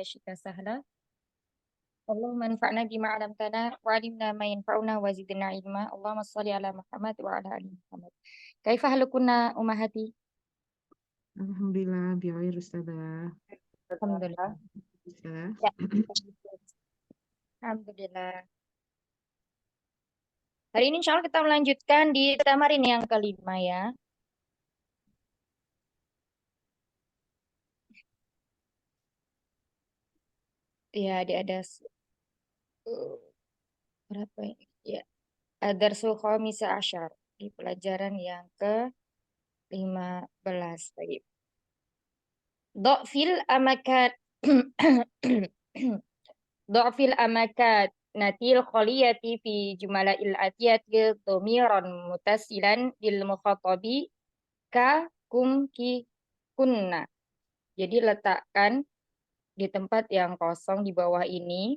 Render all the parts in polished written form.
شئت سهلا. اللهم انفعنا بما علمتنا وعلمنا ما ينفعنا وزدنا علما. اللهم صل على محمد وعلى آل محمد. كيف حالكنا أمهاتي؟ Alhamdulillah, biar Ustazah. الحمد لله. Ustazah. Ya, Alhamdulillah. Hari ini insya Allah kita melanjutkan di tamarin yang kelima ya. Ya, ada berapa ini? Ya, ada khamisa asyar di pelajaran yang ke-15. Baik. Dhafil amakat Dhafil amakat natil khaliyati fi jumala'il atiyati dhamiran mutasilan lil mukhatabi ka kum ki kunna. Jadi letakkan di tempat yang kosong di bawah ini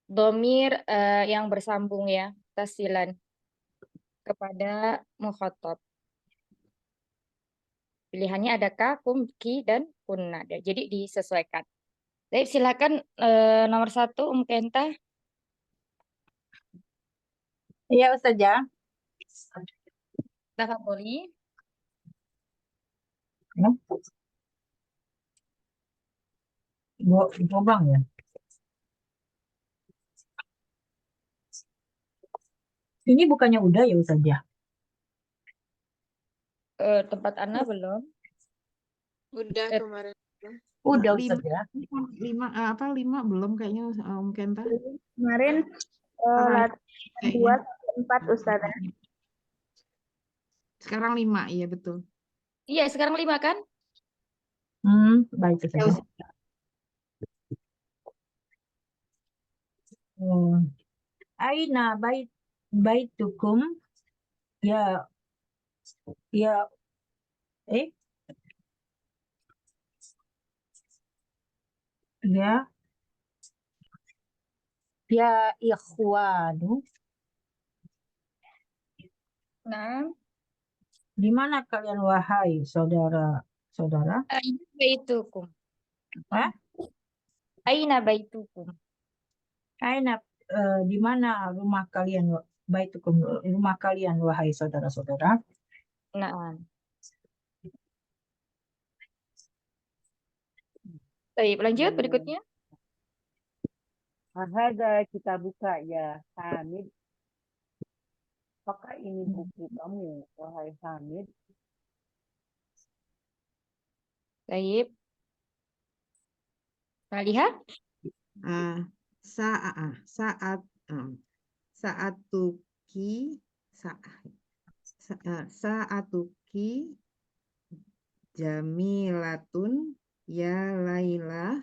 dhamir yang bersambung ya, mutasilan kepada mukhatab. Pilihannya ada ka, kum, ki, dan kunna. Jadi disesuaikan. Baik, silakan nomor 1 Kenta. Iya, Ustazah. Tafadholi. Gobang ya. Ini bukannya udah ya Ustazah? Tempat Ana belum. Udah Eh, kemarin. Udah Lima, Ustazah. lima belum kayaknya Kenta. Kemarin Sekarang kayaknya. 2 4 Ustazah. Sekarang 5, iya betul. Iya, sekarang 5 kan? Baik Ya, Ustazah. Aina baitukum ya ya eh ya ya ikhwanu, Nah, di mana kalian wahai saudara-saudara? aina baitukum. Hah? Aina baitukum. Aina di mana rumah kalian, baitukum, rumah kalian wahai saudara-saudara? Nah, baik, lanjut berikutnya. Hadza kita buka ya Hamid. Apakah ini buku kamu, wahai Hamid? Baik. Nah, lihat. Saat saatuki jamilatun ya Laila.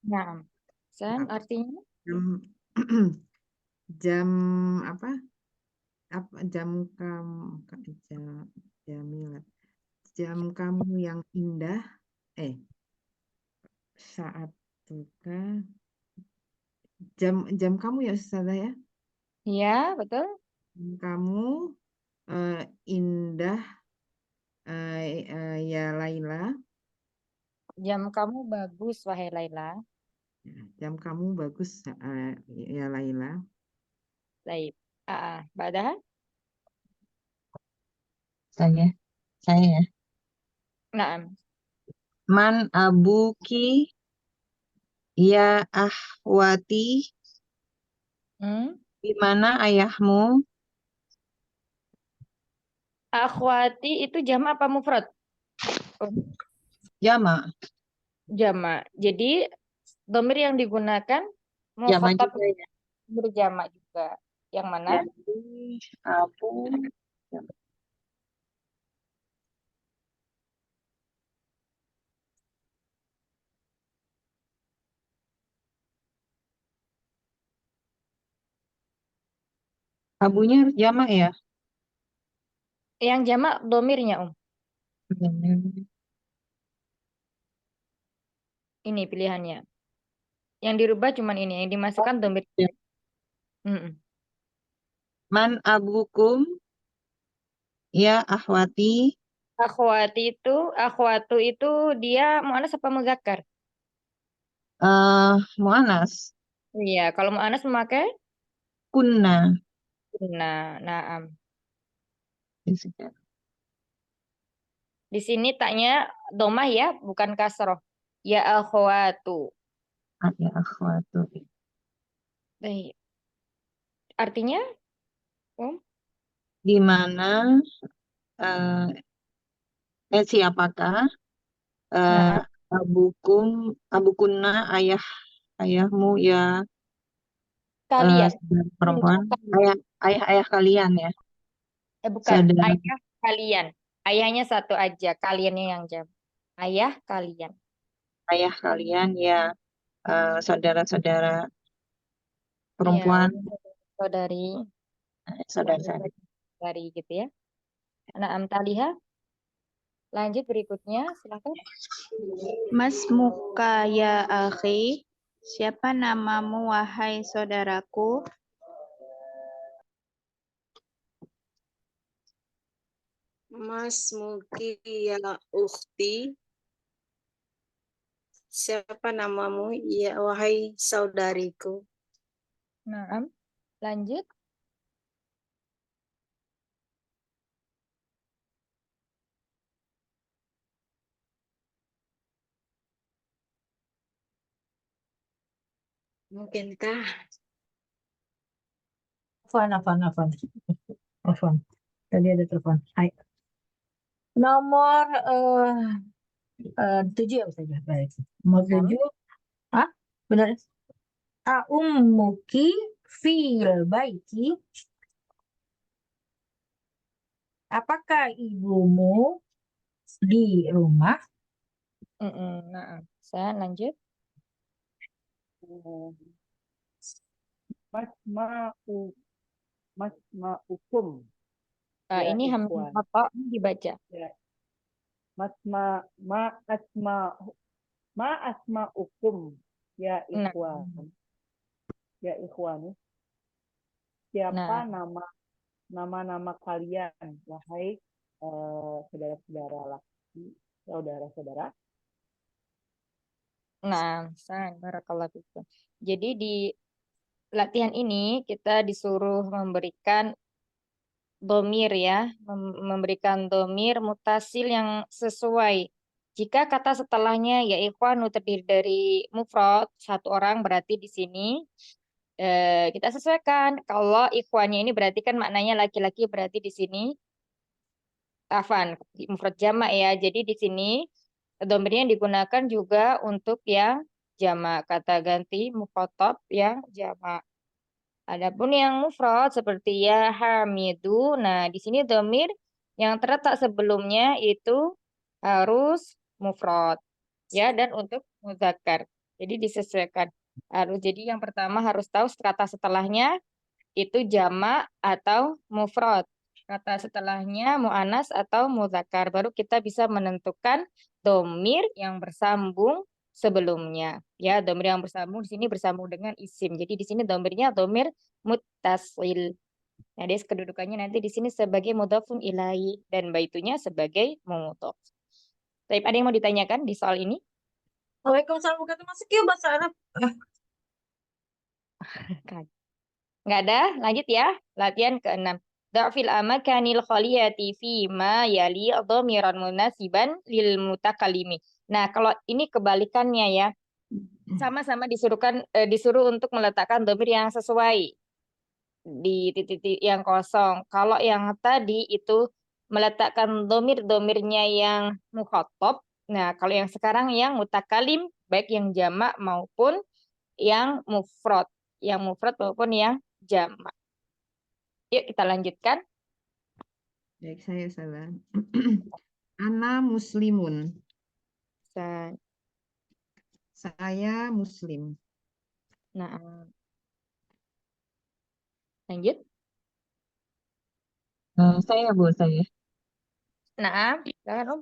Nah, artinya jam apa jam jamilat, jam kamu yang indah, saat suka jam kamu ya Ustazah ya, ya, betul. kamu indah ya Laila. Jam kamu bagus wahai Laila. Jam kamu bagus ya Laila. Baik. Badah. Saya ya. Nah, Man abuki ya ahwati, di mana ayahmu? akhwati itu jama apa mufrad? Jama. Jama. Jadi domir yang digunakan Jama mukhatab juga ya. berjama juga. Yang mana? Jadi abu abunya harus jama ya. Yang jama domirnya, Ini pilihannya. Yang dirubah cuman ini, yang dimasukkan domir. Man abukum ya ahwati. akhwatu itu dia muannas apa muzakkar? Mu'anas. Iya, kalau muannas memakai Kunna. naam. Disebut. Di sini taknya domah ya, bukan kasroh. Ya akhwatu. Ya akhwatu. Baik. Artinya, Di mana siapakah Nah, abukunna ayahmu ya kalian. saudara perempuan ayah kalian ya Bukan, saudara ayah kalian. Ayahnya satu aja, kaliannya yang jam. Ayah kalian. ayah kalian ya saudara-saudara Iya, perempuan saudari, saudara-saudara saudari gitu ya. Anak Amtaliha, lanjut berikutnya, silakan. Mas muka ya akhi. Siapa namamu wahai saudaraku? Mas Muki ya ukhti. Siapa namamu ya wahai saudariku? Naam, lanjut. Mungkinkah Afwan. Tadi ada telepon. Hai. Nomor 7 ya saja. Baik. Nomor Naam. 7. Ah, benar. Ummuki fil baiti. Apakah ibumu di rumah? Naam. Saya lanjut. Masma'ukum ya Ini hamzah ikhwan. apa dibaca? Ya. Ma asma'ukum ya Nah, ikhwan. Ya ikhwan. Siapa nah, nama kalian wahai saudara-saudara laki, saudara-saudara? barakallahu fikum. Jadi di latihan ini kita disuruh memberikan domir ya, memberikan domir mutasil yang sesuai. Jika kata setelahnya ya ikhwanu terdiri dari mufrad satu orang berarti di sini kita sesuaikan. Kalau ikhwannya ini berarti kan maknanya laki-laki berarti di sini afan mufrad jamak ya. Jadi di sini domirnya digunakan juga untuk yang jamak kata ganti mukhatab yang jamak. Adapun yang mufrad seperti ya hamidu, nah di sini domir yang terletak sebelumnya itu harus mufrad ya dan untuk muzakkar. Jadi disesuaikan. Harus jadi yang pertama harus tahu kata setelahnya itu jamak atau mufrad. Kata setelahnya mu'anas atau muzakkar. Baru kita bisa menentukan domir yang bersambung sebelumnya. Ya, domir yang bersambung di sini bersambung dengan isim. Jadi di sini domirnya domir muttasil. Nah, dia kedudukannya nanti di sini sebagai mudhafun ilahi dan baitunya sebagai mudhaf. Tapi ada yang mau ditanyakan di soal ini? Waalaikumsalam warahmatullahi wabarakatuh. Bahasa Arab. Nggak ada, lanjut ya. Latihan ke-6. Da'fil amakanil khaliyati fi ma yali dhamiran munasiban lil mutakalimi. Nah, kalau ini kebalikannya ya. Sama-sama disuruh untuk meletakkan dhamir yang sesuai di titik-titik yang kosong. Kalau yang tadi itu meletakkan domirnya yang mukhatab. Nah, kalau yang sekarang yang mutakalim, baik yang jamak maupun yang mufrad. Yang mufrad maupun yang jamak. Yuk kita lanjutkan. Baik, saya salah. Ana muslimun. Saya muslim. Nah, lanjut. Saya Bu, saya. Nah, silakan Om.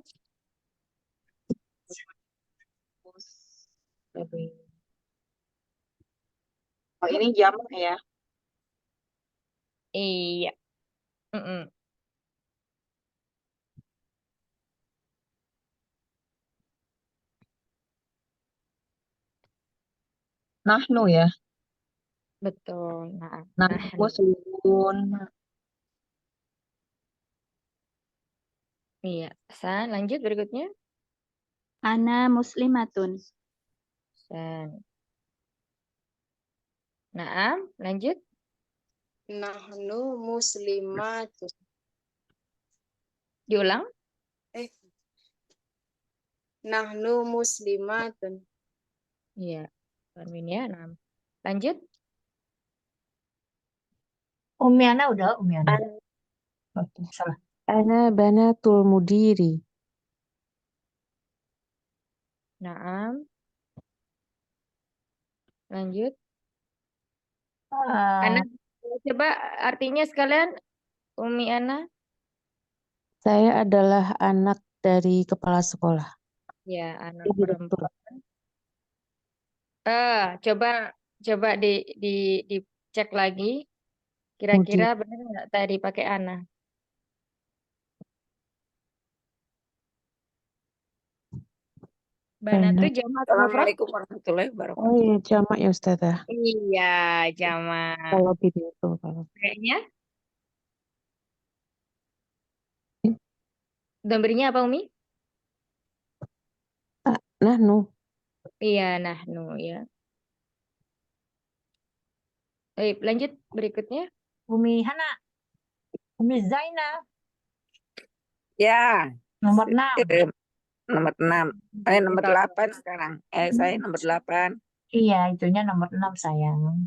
Oh, ini jamak ya. Iya. Mm-mm. Nahnu ya. Betul. Nah, Nahnu nahnu. muslimun. Iya. San, lanjut berikutnya. Ana muslimatun. San. Naam, lanjut. Nahnu muslimatun. Diulang. Nahnu muslimatun. Iya. Tanwin ya, naam. Lanjut. Umi Ana udah, Umi Ana. Oke, salah. Ana banatul mudiri. Naam. Lanjut. Ah, Ana, coba artinya sekalian. Umi Ana. Saya adalah anak dari kepala sekolah. Ya, anak Direktur. perempuan. Coba dicek lagi. Kira-kira benar nggak tadi pakai Ana? Bana tuh jamak atau mufrad? Assalamualaikum warahmatullahi wabarakatuh. Oh iya, jamak ya Ustazah. Iya, jamak. Kalau direktur. Kalau. Kayaknya. Dombrinya apa, Umi? Nahnu. Iya, nahnu ya. Baik, lanjut berikutnya. Umi Hana. Umi Zaina. Ya, Nomor 6. nomor 6. Nomor 8 sekarang. Saya nomor 8. Iya, itunya nomor 6 sayang.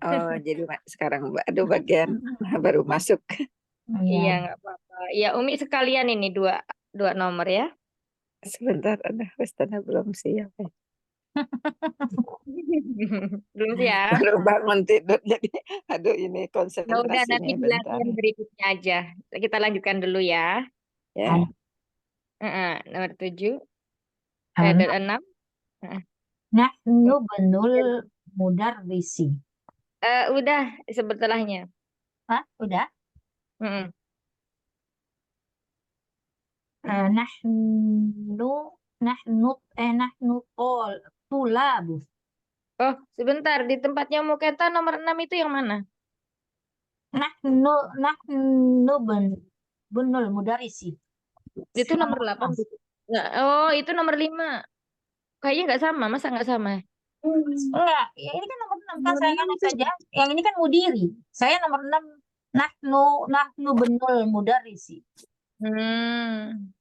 Oh, jadi sekarang aduh bagian baru masuk. Iya, Iya. nggak apa-apa. Ya, Umi sekalian ini dua nomor ya. Sebentar, Ustazah belum siap. Belum siap. Baru bangun tidur jadi aduh ini Ya udah, nanti konsentrasinya di bentar. latihan berikutnya aja. Kita lanjutkan dulu ya. Ya. Nomor 7. Anak. Dan 6. Nahnu benul mudarrisi. Udah sebetulnya. Hah? Udah? Mm-mm. Nahnu tulabu. Oh, sebentar. Di tempatnya Muketa nomor 6 itu yang mana? Nahnu benul mudarrisi. Itu nomor 8. Nggak, oh, itu nomor 5. Kayaknya nggak sama. Masa nggak sama? Enggak, ya ini kan nomor 6 kan saya kan saja. Yang ini kan mudiri. Saya nomor 6. Nahnu benul mudarrisi. Hmm.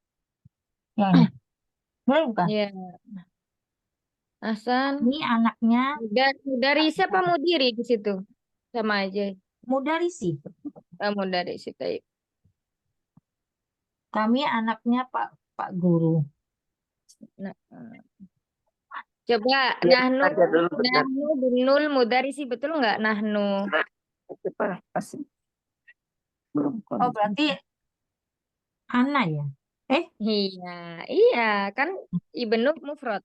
Ya ini. Benar bukan? Ya. Hasan. Ini anaknya Dari siapa mudiri di situ? Sama aja. mudarrisi. Kamu dari situ. Kami anaknya Pak Guru. Nah, coba nahnu Aja dulu bentar. nahnu binul mudarisi, betul nggak nahnu? Cepat pasti. Belum Oh, berarti Ana ya? Iya, iya kan ibnu mufrad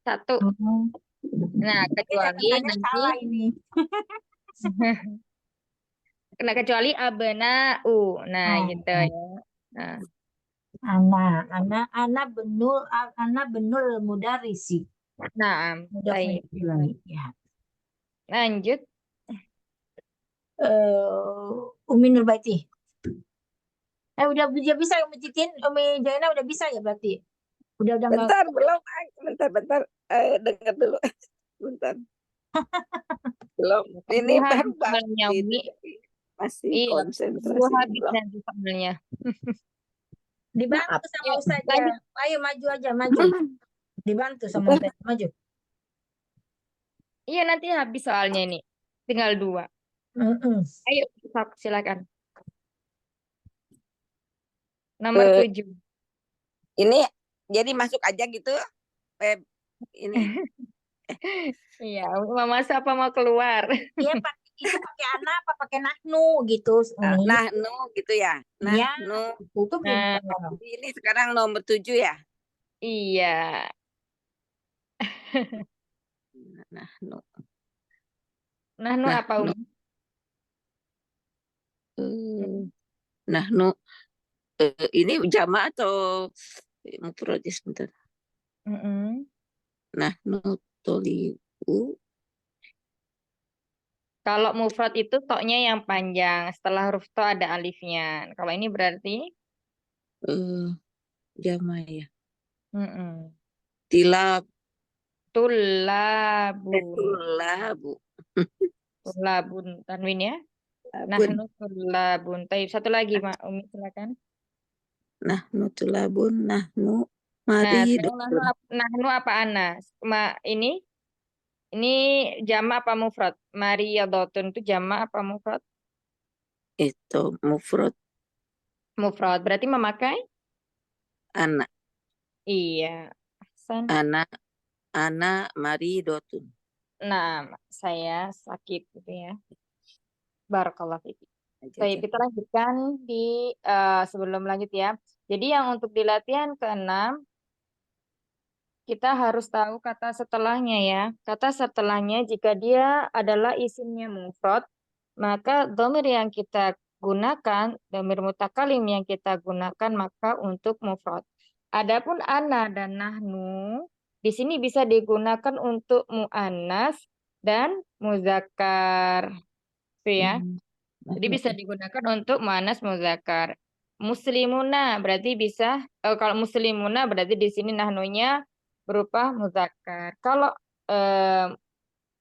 1. Nah, Ini kecuali saya nanti salah ini. nah, kecuali abna'u. Nah, Oh, gitu oh. ya. Nah, Ana benul mudarrisi. nah, baik. Ya. Lanjut. Umi Nurbaiti. Udah dia bisa Umi Titin, Umi Jaina udah bisa ya berarti. Udah nggak. Bentar, belum. Bentar. Dengar dulu. Bentar. Belum. Ini Habis baru soalnya, bangun Umi. tidur. Masih Iya, konsentrasi habis belum. nanti soalnya. Dibantu sama Ya, Ustazah. lanjut. Ayo maju aja, maju. Dibantu sama Ustazah, maju. Iya, nanti habis soalnya ini. Tinggal 2. Ayo, silakan. Nomor Eh, 7. Ini jadi masuk aja gitu. Ini. Iya, mau masuk apa mau keluar? Iya, itu pakai Ana apa pakai Nahnu gitu, Umi. Nahnu gitu ya. Iya, Nahnu. itu Nah, Ini sekarang nomor 7 ya. iya. Nahnu. Nahnu apa, Umi? Nahnu. Ini jama atau mufrad sebentar. Mm-mm. Nahnu tolibu. Kalau mufrad itu toknya yang panjang, setelah huruf to ada alifnya. Kalau ini berarti Jamak ya. mm-mm. Tilab. Tulabun. Tulabu. Tulabun. Tanwin ya. Labun. Nahnu tulabun. Taib. Satu lagi, Mak Umi, silakan. Nahnu tulabun. Nahnu Nah, maridun. sekarang nahnu apa ana? Ini jamak apa mufrad? Mariyadotun itu jamak apa mufrad? Itu mufrad Mufrad. Berarti memakai? anak. Iya. Ahsan. Anak maridotun. Nah, saya sakit gitu ya. Barakallah fiik. Baik, kita lanjutkan di sebelum lanjut ya. Jadi yang untuk di latihan ke-6 kita harus tahu kata setelahnya ya. Kata setelahnya jika dia adalah isimnya mufrad, maka dhamir yang kita gunakan, dhamir mutakalim yang kita gunakan maka untuk mufrad. Adapun ana dan nahnu di sini bisa digunakan untuk muannas dan muzakkar. Itu ya. Jadi bisa digunakan untuk muannas muzakkar. Muslimuna berarti bisa kalau muslimuna berarti di sini nahnunya berupa muzakkar. Kalau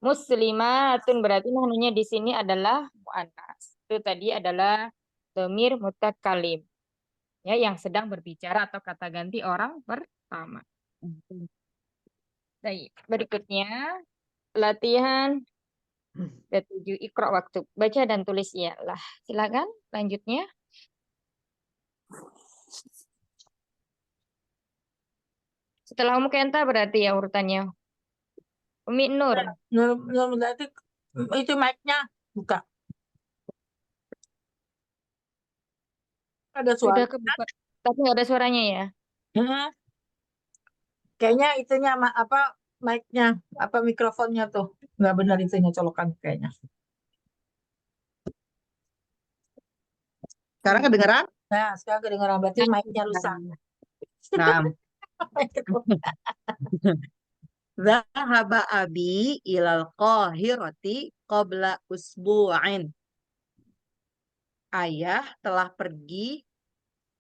muslimatun berarti nahnunya di sini adalah muannas. Itu tadi adalah dhamir mutakalim ya yang sedang berbicara atau kata ganti orang pertama. Baik, berikutnya latihan ke-7 Iqra waktu baca dan tulis ya lah. Silakan lanjutnya. Setelah Umi Kenta berarti ya urutannya. Umi Nur. Berarti itu mic-nya buka. Ada suara. Sudah kebuka. Tapi nggak ada suaranya ya. Kayaknya itunya apa mic-nya, apa mikrofonnya tuh nggak benar itunya colokan kayaknya. Sekarang kedengeran? Nah, sekarang kedengeran berarti mic-nya rusak. Nah. Zahaba abi ilal qahirati qabla usbu'in. Ayah telah pergi.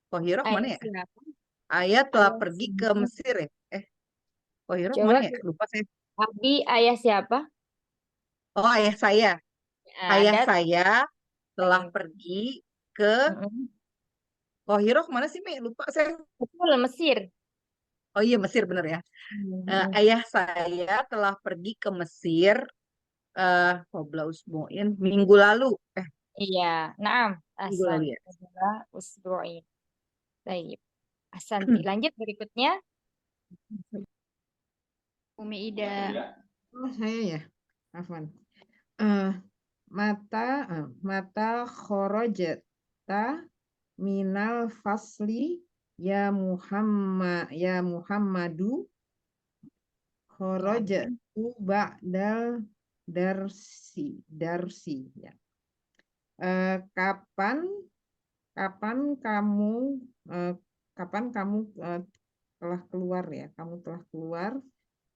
Qahirah mana ya? Siapa? Ayah telah Ayah pergi ke siapa? Mesir ya? Qahirah Coba mana ya? Lupa saya. Abi ayah siapa? Oh, ayah saya. Ayah Ada. saya telah Baik. pergi ke Qahirah mana sih, Mi? Lupa saya. Betul, Mesir. Oh iya, Mesir bener ya. Ayah saya telah pergi ke Mesir qabla usbu'in minggu lalu. Iya, naam. Minggu lalu ya. Adalah usbu'in. Baik. Asanti. Lanjut berikutnya. Umi Ida. Oh, saya ya. Afwan. Mata kharajta minal fasli ya Muhammadu kharajtu ba'dal darsi ya. Kapan kamu telah keluar ya? Kamu telah keluar.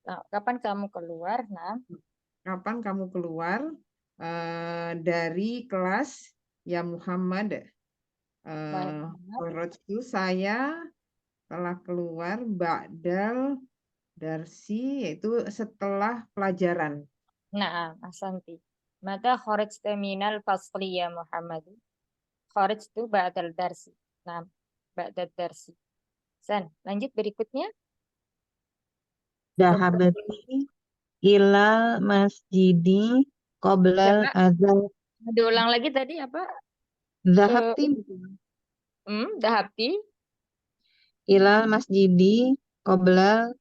Nah, kapan kamu keluar? Nah, kapan kamu keluar dari kelas ya Muhammad? Kharajtu saya telah keluar ba'dal darsi yaitu setelah pelajaran. nah, asanti. Mata kharajta minal fasli ya Muhammad. Kharajtu ba'dal darsi. Nah, ba'dal darsi. Lanjut berikutnya. Dahabati ilal masjidi qoblal azan. Diulang lagi tadi apa? Dhahabti Dahabti ilal masjidi qoblal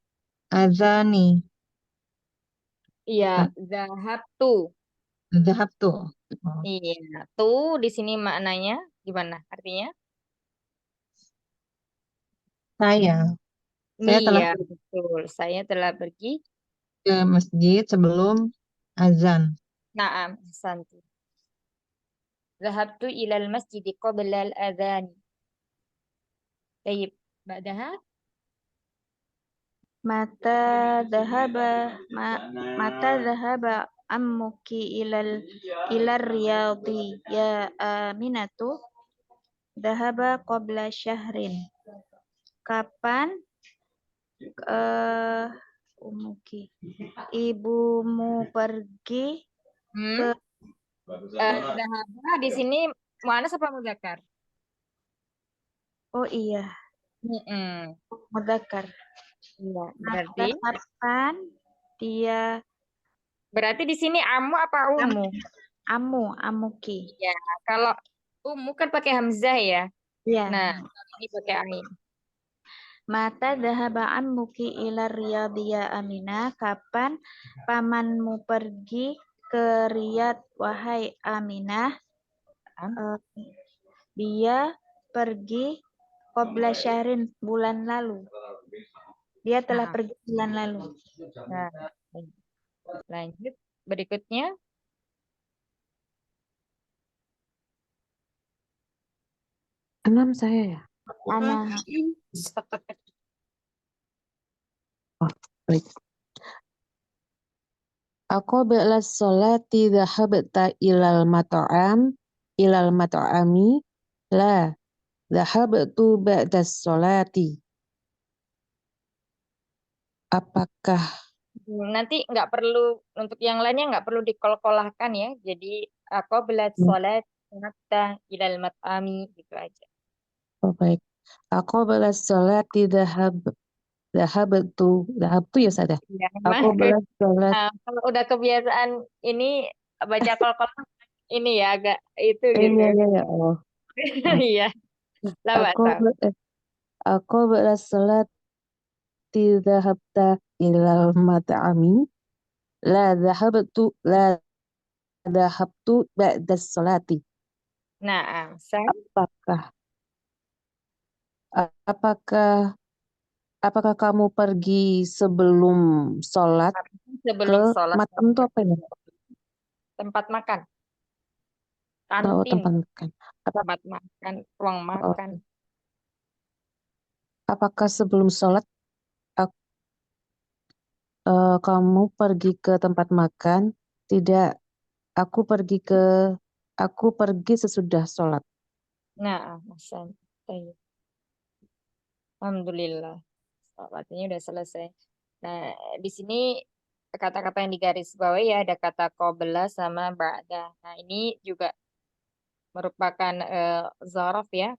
azani. Iya, zahabtu. Dhahabtu. Iya, tu di sini maknanya gimana? Artinya? Saya telah Iya, betul. Saya telah pergi. ke masjid sebelum azan. Naam, santi. Zahabtu ilal masjidi qabla al-adhani. Baik, ba'daha Mata zahaba ammuki ilal riyadi ya Aminatu? Dhahaba qabla syahrin. Kapan umuki ibumu pergi ke Dhahaba di sini muannas apa mudzakkar? oh iya Mm-mm. mudzakkar. Iya, Maka kapan dia berarti di sini amu apa umu? amuki. Ya, kalau umu kan pakai hamzah ya. Ya. Nah, ini pakai ain. Mata dhahaba ammuki ila riyadi ya Aminah? Kapan pamanmu pergi ke Riyadh wahai Aminah? Dia pergi qabla syahrin bulan lalu. Dia telah pergi bulan lalu. Nah, lanjut berikutnya. Enam saya ya. Ana. Oh, baik. Qabla sholati dhahabta ilal mat'ami la dhahabtu ba'da sholati. Apakah Nanti nggak perlu untuk yang lainnya nggak perlu dikol-kolahkan ya. Jadi qabla sholat hatta ilal mat'ami gitu aja. oh, baik. Qabla sholati dhahabtu ya sadah. Ya, Qabla sholat kalau udah kebiasaan ini baca kol-kolah ini ya agak itu gitu. iya Allah. Iya. Lah, Qabla sholati dhahabta ilal mat'ami la dhahabtu ba'da sholati. Nah, Apakah kamu pergi sebelum sholat ke matam itu apa ya? tempat makan. Oh, Kantin, tempat makan. tempat makan, ruang makan. Apakah sebelum sholat kamu pergi ke tempat makan? Tidak, aku pergi sesudah sholat. Nah, alhamdulillah. Sholatnya udah selesai. Nah, di sini kata-kata yang digarisbawahi ya ada kata qabla sama ba'da. Nah, ini juga merupakan zaraf ya.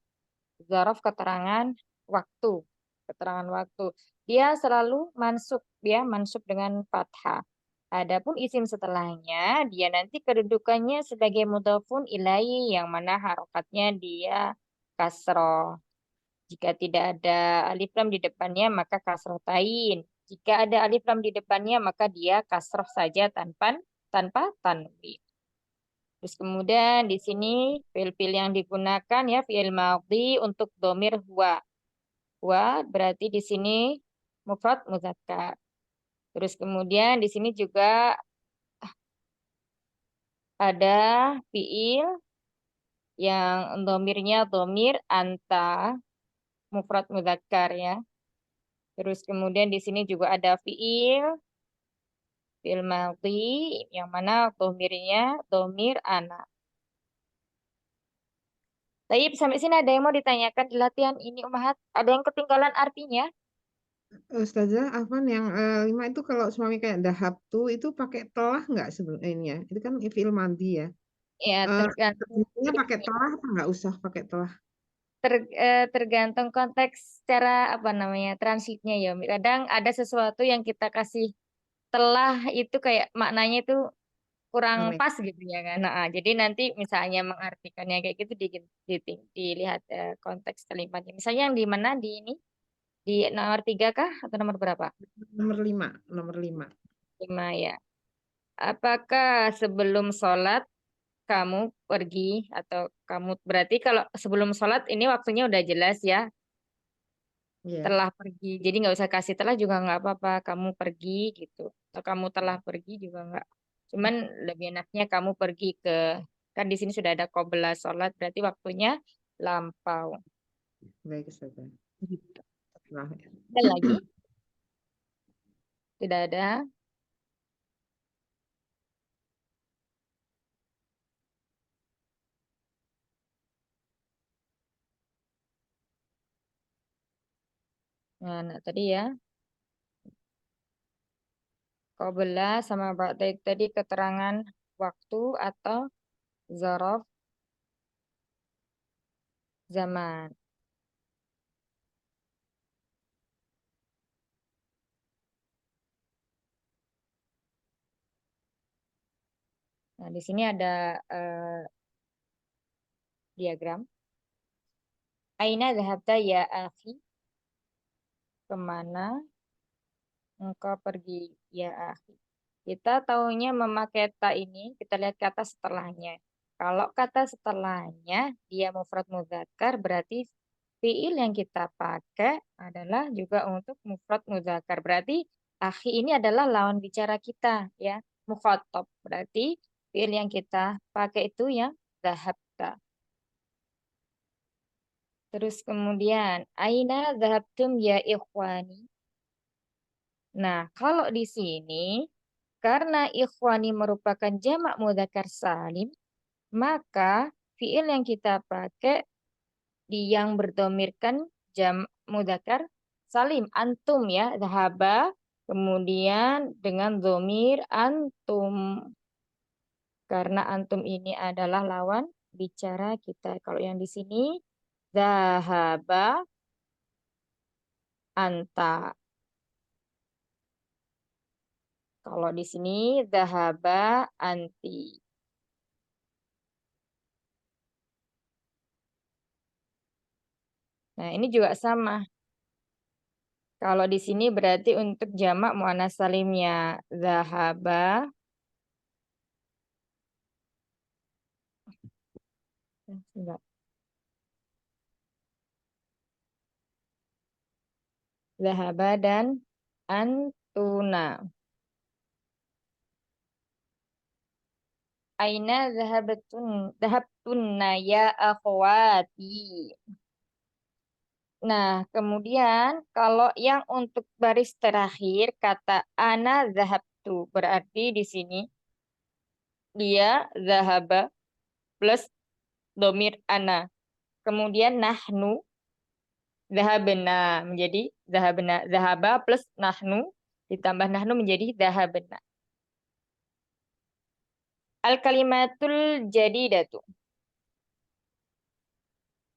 Zaraf keterangan waktu. Keterangan waktu. Dia selalu mansub ya, mansub dengan fathah. Adapun isim setelahnya, dia nanti kedudukannya sebagai mudhafun ilaihi yang mana harokatnya dia kasroh. Jika tidak ada alif lam di depannya, maka kasroh tain. Jika ada alif lam di depannya, maka dia kasroh saja tanpa tanwin. Terus kemudian di sini fiil-fiil yang digunakan ya fiil madhi untuk domir huwa. Huwa berarti di sini mufrad muzakkar. Terus kemudian di sini juga ada fiil yang domirnya domir anta mufrad muzakkar ya. Terus kemudian di sini juga ada fiil madhi yang mana domirnya domir anak. Tapi sampai sini ada yang mau ditanyakan di latihan ini Umahat? Ada yang ketinggalan artinya? Ustazah Afwan yang 5 itu kalau suami kayak dahabtu itu pakai telah nggak sebenarnya? Itu kan fi'il madhi ya. Ya, tergantung Sebenarnya pakai telah apa nggak usah pakai telah? tergantung konteks cara apa namanya transitnya ya. Kadang ada sesuatu yang kita kasih telah itu kayak maknanya itu kurang Aneh. pas gitu ya kan. Nah, jadi nanti misalnya mengartikannya kayak gitu dilihat konteks kalimatnya. Misalnya yang di mana di ini di nomor 3 kah atau nomor berapa? Nomor 5. 5 ya. Apakah sebelum sholat kamu pergi atau kamu berarti kalau sebelum sholat ini waktunya udah jelas ya Iya. telah pergi jadi nggak usah kasih telah juga nggak apa-apa kamu pergi gitu atau kamu telah pergi juga nggak cuman lebih enaknya kamu pergi ke kan di sini sudah ada qabla sholat berarti waktunya lampau. Baik, Ustazah. Gitu. Nah, Ada lagi? Tidak ada. Nah, tadi ya. Qabla sama ba'da itu tadi keterangan waktu atau zaraf zaman. Nah, di sini ada diagram. Aina dhahabta ya akhi? Kemana engkau pergi ya akhi? Kita tahunya memakai ta ini, kita lihat kata setelahnya. Kalau kata setelahnya dia mufrad mudzakkar, berarti fiil yang kita pakai adalah juga untuk mufrad mudzakkar. Berarti akhi ini adalah lawan bicara kita, ya, mukhatab. Berarti fiil yang kita pakai itu yang dhahabta. Terus kemudian aina dhahabtum ya ikhwani? Nah, kalau di sini karena ikhwani merupakan jamak mudzakkar salim, maka fiil yang kita pakai di yang berdomirkan jam mudzakkar salim antum ya, dhahaba, kemudian dengan domir antum. Karena antum ini adalah lawan bicara kita. Kalau yang di sini dhahaba anta. Kalau di sini dhahaba anti. Nah, ini juga sama. Kalau di sini berarti untuk jamak muannats salimnya dhahaba. Enggak. Dhahaba dan antuna. Aina dhahabtunna ya akhwati. Nah, kemudian kalau yang untuk baris terakhir kata ana dhahabtu, berarti di sini dia dhahaba plus domir ana. Kemudian nahnu dhahabna menjadi dhahabna. Dhahaba plus nahnu ditambah nahnu menjadi dhahabna. Al-kalimatul jadidatu.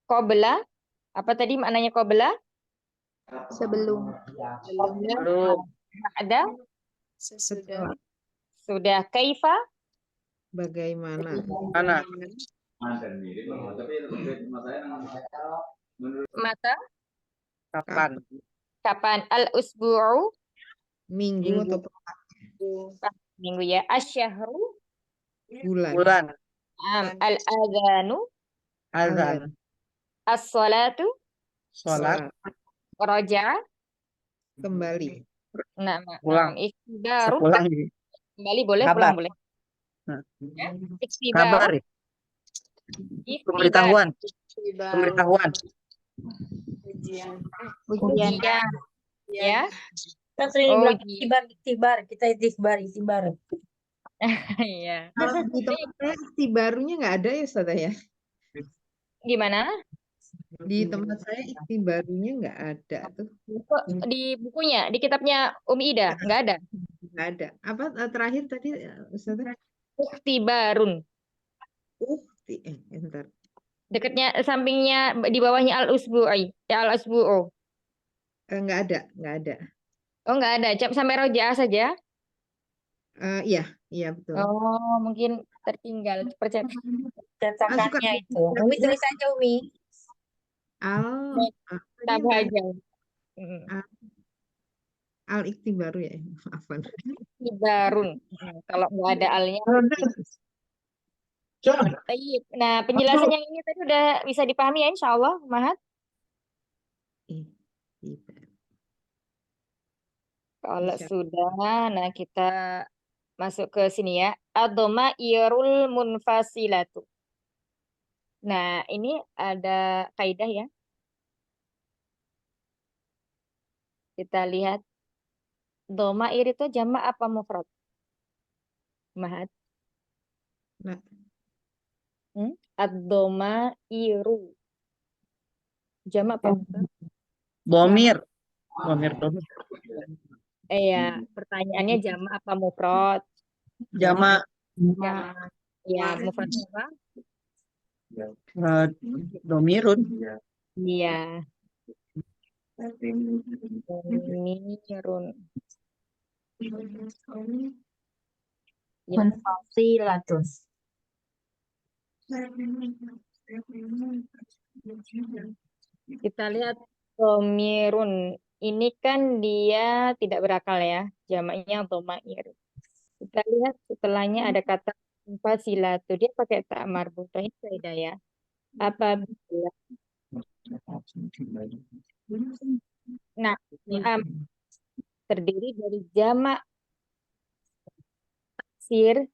Qabla, apa tadi maknanya qabla? Sebelum. Belum. Ada? Sesudah. Sudah. Kaifa? Bagaimana? Mana? Mata? Kapan? Kapan? Al-usbu'u? Minggu atau Minggu ya. Asyahru? bulan? Bulan. Al-adhanu? Azan. As-salatu? Sholat. Raja'a? Kembali. Nah, Pulang. ikhtibaru? Sepulang. Kembali boleh, Kabar. pulang boleh. Ya. Ikhtibaru? Kabar. Pemberitahuan. Ikhtibar. Pemberitahuan. Ujian. Ujian. Ya. Kan sering bilang Uji. iktibar, kita iktibar. Iya. Kalau di tempat saya ikhtibarunya nggak ada ya, Ustazah ya? Gimana? Di tempat saya ikhtibarunya nggak ada tuh. Kok di bukunya, di kitabnya Umi Ida, nggak ada? Nggak ada. Apa terakhir tadi, Ustazah? Ikhtibarun. Bentar. Dekatnya, sampingnya, di bawahnya al-usbu'i. Ya, al-usbu'u. Nggak ada. Oh, nggak ada. Sampai rojaah saja? Iya betul. Oh, mungkin tertinggal percetakan. Cetakannya itu. Umi tulis aja Umi. Tambah aja. Al-ikhtibaru ya, maafan. Ikhtibarun. Kalau nggak ada alnya. Baik. Nah, penjelasan yang ini tadi udah bisa dipahami ya, insya Allah, Mahat. Kalau Bisa. sudah, nah kita masuk ke sini ya. Ad-dhamairul munfasilatu. Nah, ini ada kaidah ya. Kita lihat. Dhamair itu jamak apa mufrad? Mahat. Nah, Ad-dhamairu. Jamak apa mufrad? Domir. Domir domir. Ya, pertanyaannya jamak apa mufrad? Jamak. Jamak. Ya, mufradnya apa? Domirun. Iya, domirun. Ya, Munfasilatun. kita lihat domirun. Ini kan dia tidak berakal ya. Jamaknya domair. Kita lihat setelahnya ada kata fasilatu. Dia pakai tak marbutah. Ini beda ya. Apabila. Nah, terdiri dari jamak taksir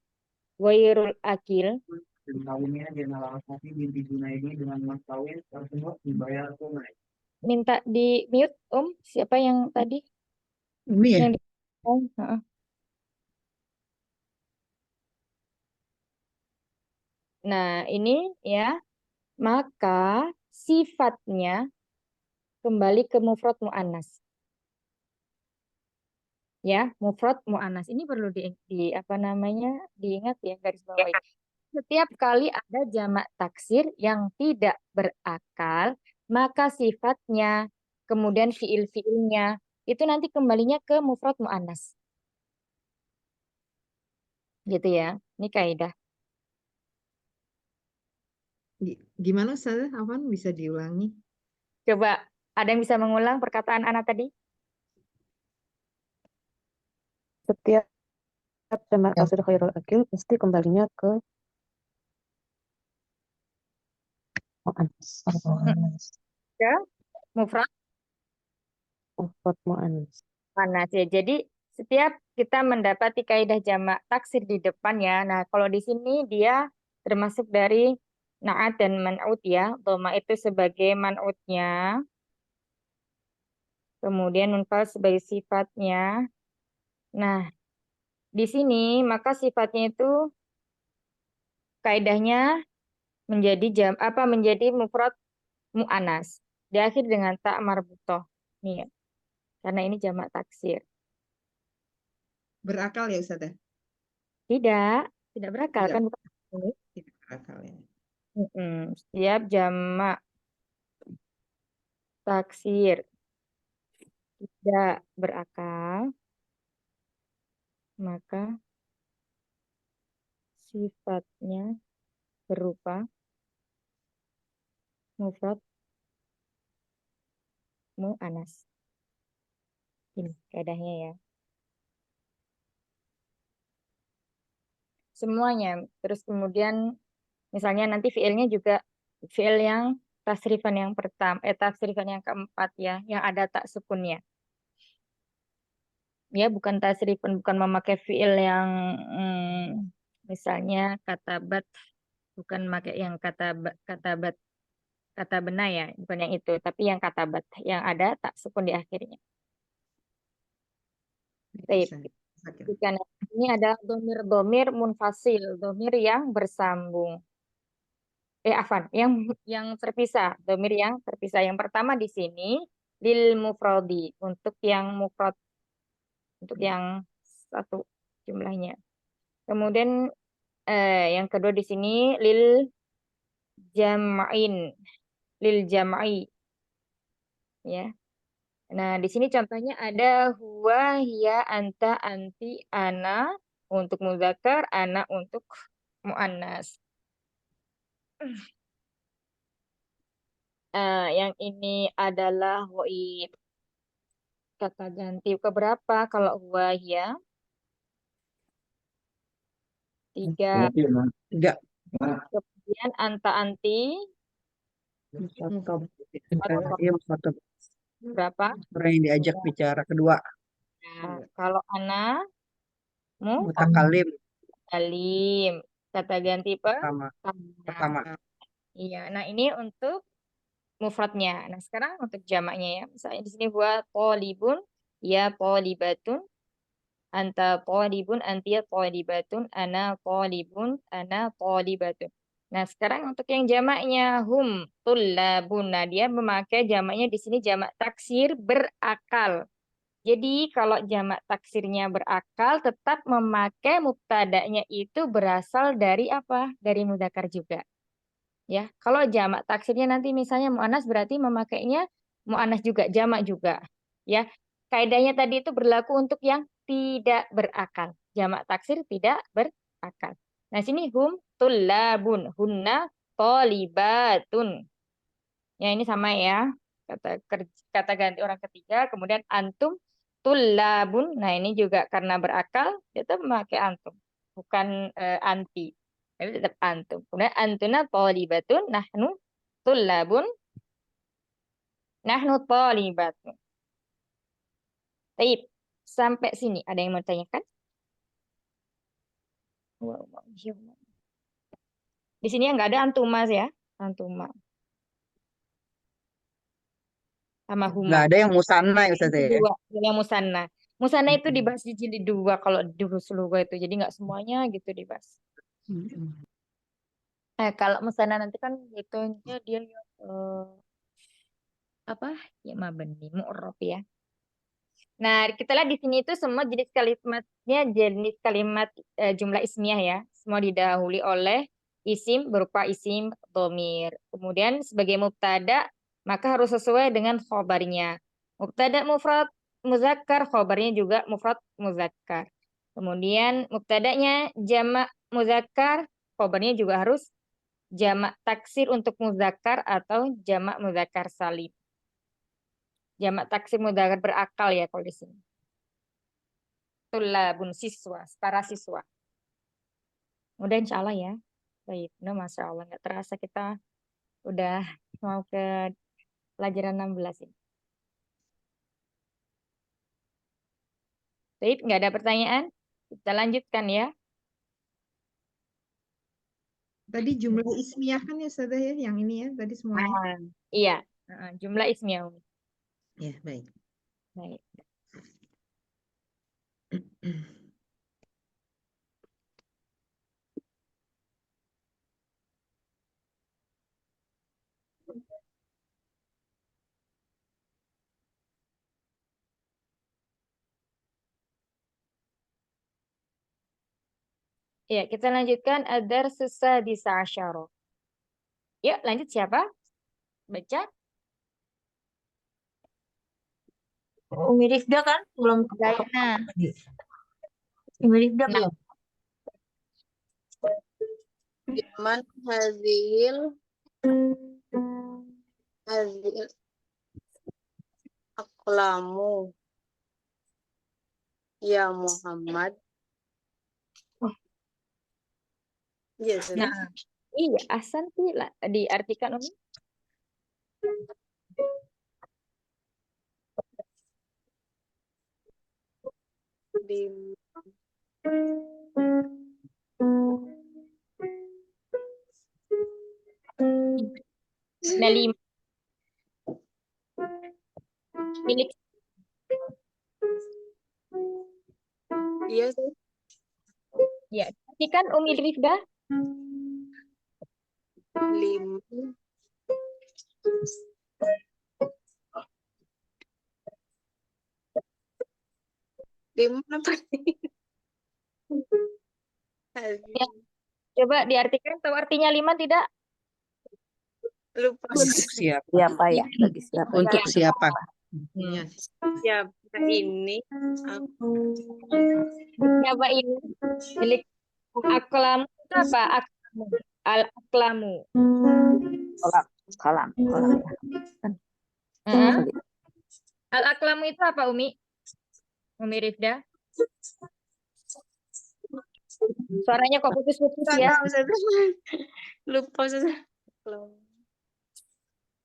wairul akil. Kawinnya Jenderal Al-Fatih binti Junaidi dengan mas kawin tersebut dibayar tunai. Minta di mute, Siapa yang tadi? Umi ya? Yang di heeh. Nah, ini ya, maka sifatnya kembali ke mufrad mu'annas. Ya, mufrad mu'annas. Ini perlu diingat ya, garis bawahi. Setiap kali ada jamak taksir yang tidak berakal, maka sifatnya, kemudian fiil-fiilnya, itu nanti kembalinya ke mufrad mu'annas. Gitu ya. Ini kaidah. Gimana Ustazah? Afwan bisa diulangi? Coba, ada yang bisa mengulang perkataan anak tadi? Setiap jamak taksir khairul akil pasti kembalinya ke mu'annas. Ya, mufrad Mufrad mu'annas. mu'annas ya. Jadi setiap kita mendapati kaidah jamak taksir di depannya, nah kalau di sini dia termasuk dari na'at dan man'ut ya. Dhamma itu sebagai man'utnya, kemudian munfal sebagai sifatnya. Nah, di sini maka sifatnya itu kaidahnya menjadi mufrad mu'annas. Diakhir dengan tak marbutoh. Nih ya. Karena ini jamak taksir. Berakal ya Ustazah? Tidak berakal Tidak. kan bukan ini. Tidak berakal ya. Setiap jamak taksir tidak berakal, maka sifatnya berupa mufrad mu'annas. Ini kaidahnya ya. Semuanya. Terus kemudian misalnya nanti fiilnya juga fiil yang tasrifan yang pertama, tasrifan yang keempat ya, yang ada tak sukunnya. Ya, bukan tasrifan, bukan memakai fiil yang misalnya katabat, bukan memakai yang katabat, kata benar ya, bukan yang itu, tapi yang katabat, yang ada tak sukun di akhirnya. Baik. Karena ini adalah domir munfasil, domir yang bersambung. Afan, yang terpisah, domir yang terpisah. Yang pertama di sini lil mufradi, untuk yang mufrad, untuk yang satu jumlahnya. Kemudian yang kedua di sini lil jam'i, ya. Nah, di sini contohnya ada huwa, hiya, anta, anti, ana untuk muzakkar, ana untuk muannas. Yang ini adalah waib. Kata ganti keberapa kalau huwa, hiya? 3. Kemudian anta, anti. Berapa? Orang yang diajak bicara kedua. Nah, kalau ana Mutakalim. Alim. Kata ganti Pertama. Iya. Nah, ini untuk mufradnya. Nah, sekarang untuk jamaknya ya. Misalnya di sini huwa thalibun, ya thalibatun, anta thalibun, anti thalibatun, ana thalibun, ana thalibatun. Nah, sekarang untuk yang jamaknya hum tullabun. Nah, dia memakai jamaknya di sini jamak taksir berakal. Jadi kalau jamak taksirnya berakal tetap memakai mubtada'nya itu berasal dari apa? Dari mudzakkar juga. Ya, kalau jamak taksirnya nanti misalnya mu'annas berarti memakainya mu'annas juga, jamak juga. Ya, kaidahnya tadi itu berlaku untuk yang tidak berakal. Jamak taksir tidak berakal. Nah, sini hum tullabun, hunna tolibatun. Ya, ini sama ya. Kata ganti orang ketiga, kemudian antum tullabun. Nah, ini juga karena berakal, dia tetap memakai antum, bukan anti. Tapi tetap antum. Kemudian antuna tolibatun, tullabun, nahnu tolibatun. Baik, sampai sini ada yang mau tanyakan? Di sini nggak ada antuma ya, antuma sama huma. Nggak ada yang musanna ya Ustazah ya? Dua, yang musanna. Musanna itu dibahas di jilid 2 kalau di Rasulullah itu. Jadi nggak semuanya gitu dibahas. Kalau musanna nanti kan hitungnya dia apa? Ya mabni, mu'rab ya. Nah, kita lihat di sini itu semua jenis kalimatnya jenis kalimat jumlah ismiyah ya. Semua didahului oleh isim berupa isim dhamir. Kemudian sebagai mubtada maka harus sesuai dengan khobarnya. Mubtada mufrad muzakkar, khobarnya juga mufrad muzakkar. Kemudian mubtadanya jamak muzakkar, khobarnya juga harus jamak taksir untuk muzakkar atau jamak muzakkar salim. Jamak taksir muzakkar berakal ya kalau di sini. Tulabun siswa, para siswa. Mudah insya Allah ya. Baik, nah, Masya Allah. Nggak terasa kita udah mau ke pelajaran 16 ini. Baik, nggak ada pertanyaan? Kita lanjutkan ya. Tadi jumlah ismiyah kan ya Ustazah ya, yang ini ya, tadi semuanya. Iya, jumlah ismiyah. Ya, baik. Baik. Ya, kita lanjutkan adar susah di sa'asyaro. Yuk, lanjut siapa? Baca. Umi Rifda kan belum Zaina. Umi Rifda belum. Man hazil aqlamu ya Muhammad. Iya, Nah, iya, Ahsan sih lah diartikan Umi. Nah, 5 milik. Iya sih. Ya, artikan Umi Rifda. 5 apa nih? Ya, coba diartikan, tahu artinya 5 tidak? Lupa. Untuk siapa? Siapa ya? Bagi siapa? Untuk siapa? Siapa ini? Siapa ini? Milik aklamu itu apa? Aklamu. Al-aklamu. Kolam. Al-aklamu itu apa, Umi? Umi Rifda? Suaranya kok putus-putus ya? Lupa Ustazah.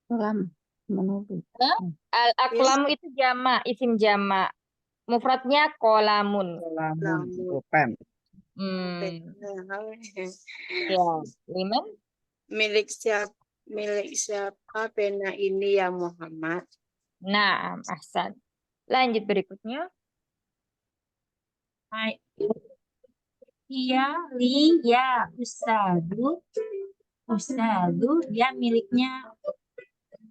Kolam. Menuju. Al-aklamu itu jamak, isim jamak. Mufradnya kolamun. Bukan. Ya, Liman. Milik siapa pena ini ya Muhammad? Nah, ahsan. Lanjut berikutnya. Iya, li, ya, usadu, Ustadz, dia miliknya,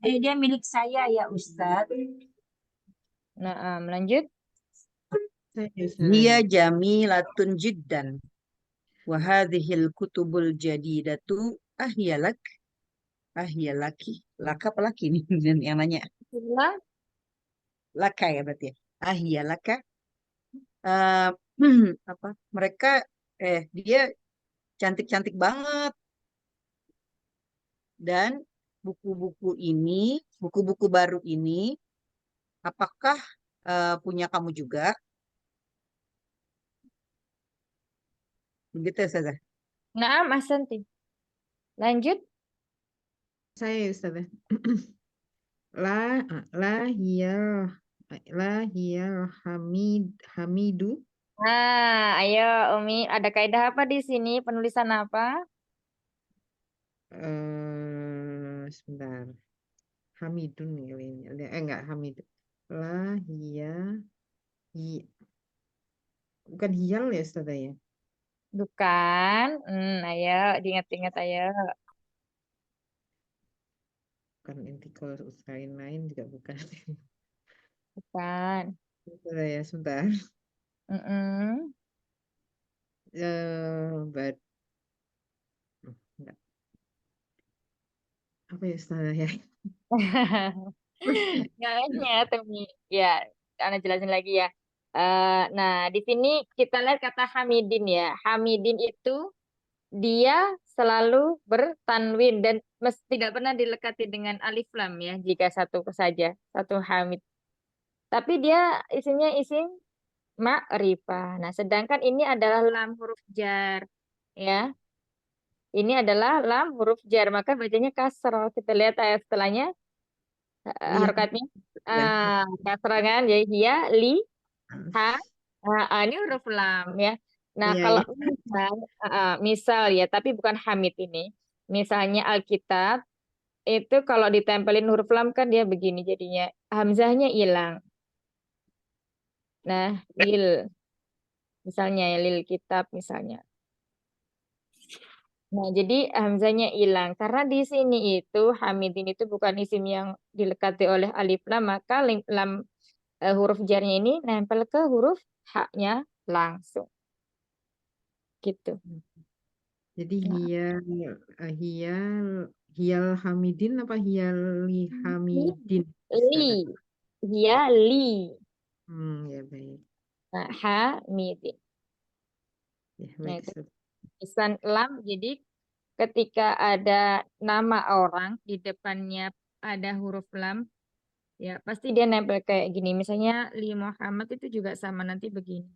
dia milik saya ya Ustadz. Nah, lanjut. Hiya jamilatun jiddan. Wa hadhil kutubul jadidatu ahyalak. Ahyalaki. Laka apa laki nih yang nanya? Bismillah. Laka ya berarti ya. Ahyalaka. Eh, apa? Mereka dia cantik-cantik banget. Dan buku-buku baru ini, apakah punya kamu juga? Begitu saja. Nah, ahsanti. Lanjut. Saya ya Ustazah. Lahiyal hamidu. Nah, ayo Umi, ada kaidah apa di sini? Penulisan apa? Sebentar. Hamidun kayaknya. Enggak Hamidun. Bukan hiyal ya Ustazah ya? Bukan. Ayo diingat-ingat ayo. Bukan intikal usahain lain juga bukan. Bukan. Ustazah ya, sebentar. Mm-mm. Enggak. Apa ya Ustazah ya? Kayaknya Temi. Ya, Ana jelasin lagi ya. Nah, di sini kita lihat kata Hamidin ya. Hamidin itu dia selalu bertanwin dan tidak pernah dilekati dengan alif lam ya jika satu saja, satu Hamid. Tapi dia isinya isim ma'rifah. Nah, sedangkan ini adalah lam huruf jar ya. Ini adalah lam huruf jar, maka bacanya kasroh. Kita lihat ayat setelahnya. Iya. Harokatnya Ya. kasrah kan, jadi dia li ha ini huruf lam ya. Nah, Iya, kalau iya. misal ya, tapi bukan Hamid ini. Misalnya Alkitab itu kalau ditempelin huruf lam kan dia begini jadinya. Hamzahnya hilang. Nah, lil misalnya ya lil kitab misalnya. Nah, jadi hamzahnya hilang karena di sini itu Hamidin itu bukan isim yang dilekati oleh alif lam, maka lam huruf jarnya ini nempel ke huruf haknya langsung. Gitu. Jadi Nah, hiyal hamidin apa hiyali hamidin? li, dia li. Ya baik. Nah, hamidin. Ya Nah, baik. itu tulisan lam. Jadi ketika ada nama orang di depannya ada huruf lam, ya pasti dia nempel kayak gini. Misalnya Li Muhammad itu juga sama nanti begini.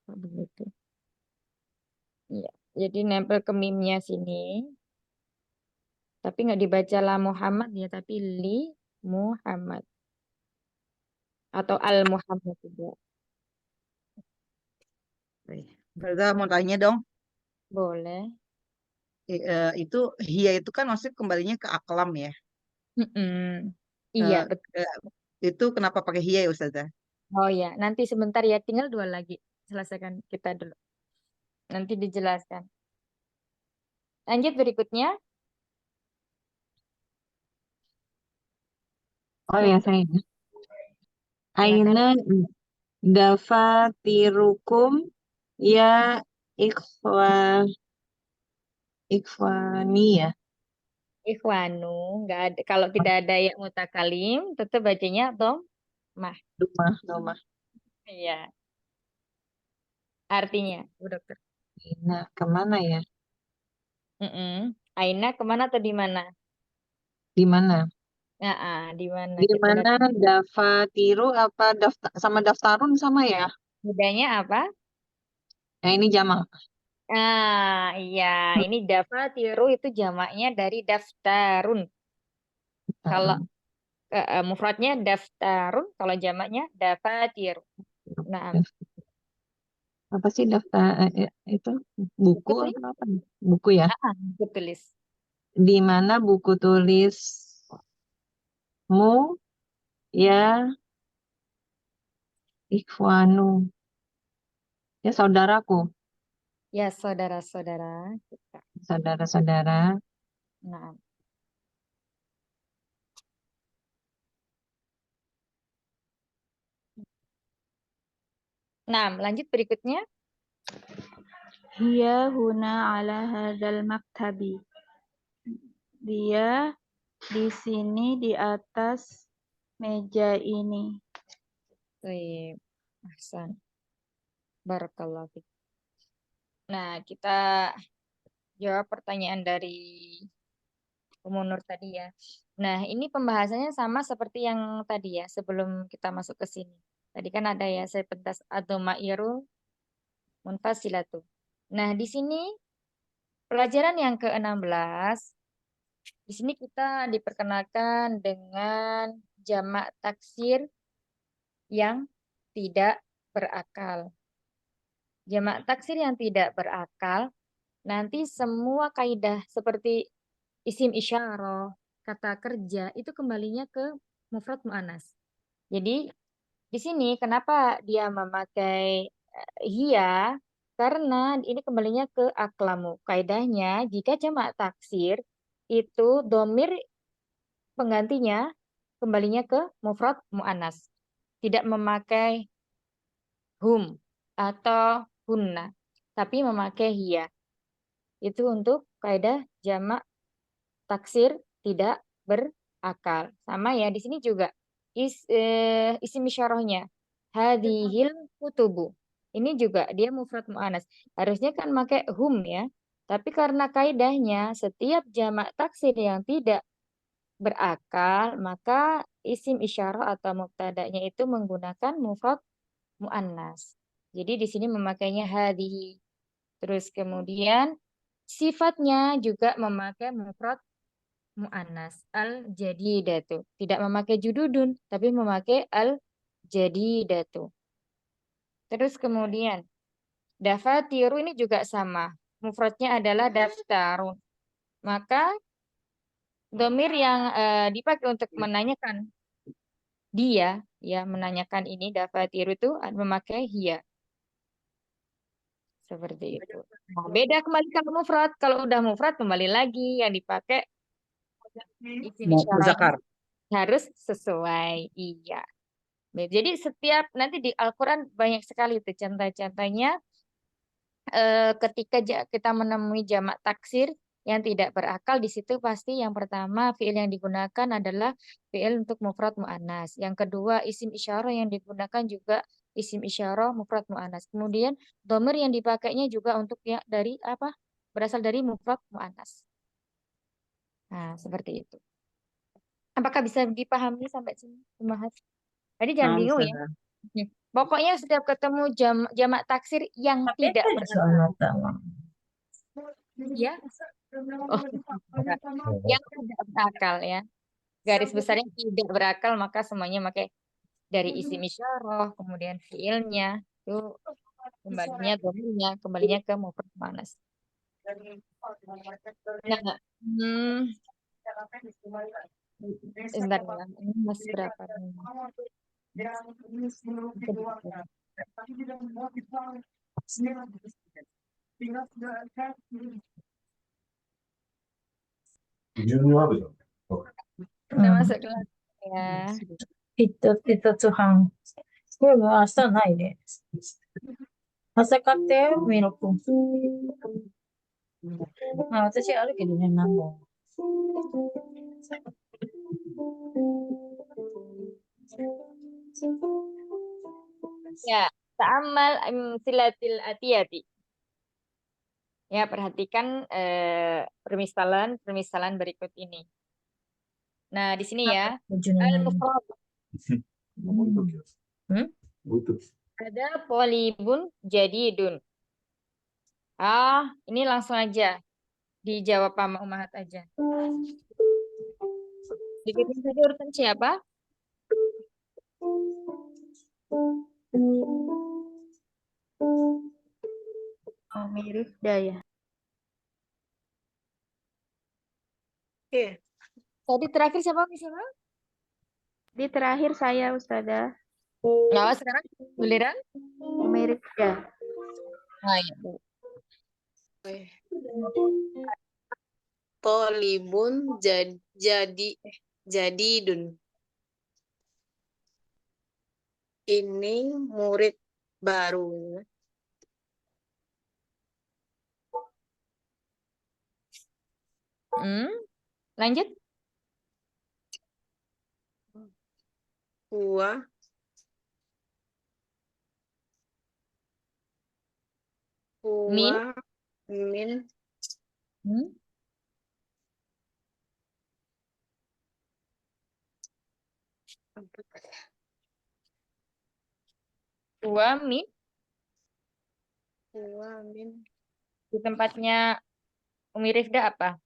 Kok begitu. Ya, jadi nempel ke mimnya sini. Tapi nggak dibaca la Muhammad ya, tapi Li Muhammad. Atau Al Muhammad juga. Baik. Berarti mau tanya dong, Boleh. itu hiya itu kan maksudnya kembalinya ke aklam ya. Mm-mm. Iya, Eh, betul. eh, itu kenapa pakai hiya ya Ustazah? Oh ya, nanti sebentar ya, tinggal dua lagi. Selesaikan kita dulu. Nanti dijelaskan. Lanjut berikutnya. Oh ya, saya. Silakan. Aina dafatirukum ya ikhwa ikhwani ya. Ikhwanu, nggak ada. Kalau tidak ada ya mutakalim, tetap bacanya mah. Rumah. Iya, artinya, Bu Dokter. Aina kemana ya? Mm-mm. Aina kemana atau di mana? Di mana? Di mana Di kita lihat mana dafatiru apa sama daftarun sama ya? bedanya apa? Nah, ini jamak. Iya, ini dafatiru itu jamaknya dari daftarun. Kalau mufradnya daftarun, kalau jamaknya dafatir. Nah, Apa sih daftar itu buku tulis. atau apa? Buku ya. Buku tulis. Di mana buku tulismu ya ikhwanu ya saudaraku. Ya, saudara-saudara kita. saudara-saudara. Nah, lanjut berikutnya. Hiya huna ala hadzal maktabi. Dia di sini di atas meja ini. Baik, Ahsan. Barakallahu fiik. Nah, kita jawab pertanyaan dari Nur tadi ya. Nah, ini pembahasannya sama seperti yang tadi ya, sebelum kita masuk ke sini. Tadi kan ada ya, sepentas ad-dhamairu munfasilatu. Nah, di sini pelajaran yang ke-16, di sini kita diperkenalkan dengan jamak taksir yang tidak berakal. Jamak taksir yang tidak berakal, nanti semua kaidah seperti isim isyarah, kata kerja, itu kembalinya ke mufrad mu'annas. Jadi, di sini kenapa dia memakai hiya? Karena ini kembalinya ke aklamu. Kaidahnya, jika jamak taksir, itu domir penggantinya kembalinya ke mufrad mu'annas. Tidak memakai hum atau hunna, tapi memakai hiya. Itu untuk kaidah jamak taksir tidak berakal. Sama ya, di sini juga isim isyarahnya hadhil kutubu. Ini juga dia mufrad mu'annas. Harusnya kan pakai hum ya. Tapi karena kaidahnya setiap jamak taksir yang tidak berakal, maka isim isyarah atau mubtada'nya itu menggunakan mufrad mu'annas. Jadi di sini memakainya hadhihi. Terus kemudian sifatnya juga memakai mufrad mu'annas al-jadidatu. Tidak memakai jududun, tapi memakai al-jadidatu. Terus kemudian dafatiru ini juga sama. Mufradnya adalah daftarun. Maka domir yang dipakai untuk menanyakan dia, ya menanyakan ini dafatiru itu memakai hiya. Seperti itu. Nah, beda kembali kalau mufrad. Kalau udah mufrad kembali lagi yang dipakai isim isyarah Muzakkar. harus sesuai. Iya. Jadi setiap nanti di Al-Quran banyak sekali itu contoh-contohnya ketika kita menemui jamak taksir yang tidak berakal, di situ pasti yang pertama fiil yang digunakan adalah fiil untuk mufrad mu'annas. Yang kedua isim isyarah yang digunakan juga isim isyarah mufrad mu'annas. Kemudian dhamir yang dipakainya juga untuk ya dari apa? Berasal dari mufrad mu'annas. Nah, seperti itu. Apakah bisa dipahami sampai sini? Membahas. Jadi jangan Nah, bingung ya. Ustazah. Pokoknya setiap ketemu jamak taksir yang Tapi tidak itu soal berakal. pertama. Ya. Oh, yang tidak berakal ya. Garis besarnya tidak berakal, maka semuanya pakai dari isim isyarah, kemudian fiilnya, itu kembalinya dhamirnya, kembalinya ke mufrad mu'annas. Nah, sebentar ya. Ini masih berapa nih? Kita masuk kelas ya. 一つ半。これも明日ないね。朝買ってよ、ミルク。まあ私あるけどね、何本。Ya, ta'amal silatil atiyati. Ya, perhatikan permisalan berikut ini. Nah, di sini ya, al-mufrad. Ada polibun jadidun. Ini langsung aja dijawab sama Umahat aja. Dikirim saja urutan siapa? Mirip daya. Iya. Tadi terakhir siapa misalnya? Di terakhir saya Ustazah. Ya, sekarang giliran Mirip ya. Nah, ya, Bu. Tolibun jadidun. Ini murid baru. Lanjut. Huwa Min. min Huwa min. huwa min Di tempatnya Umi Rifda apa?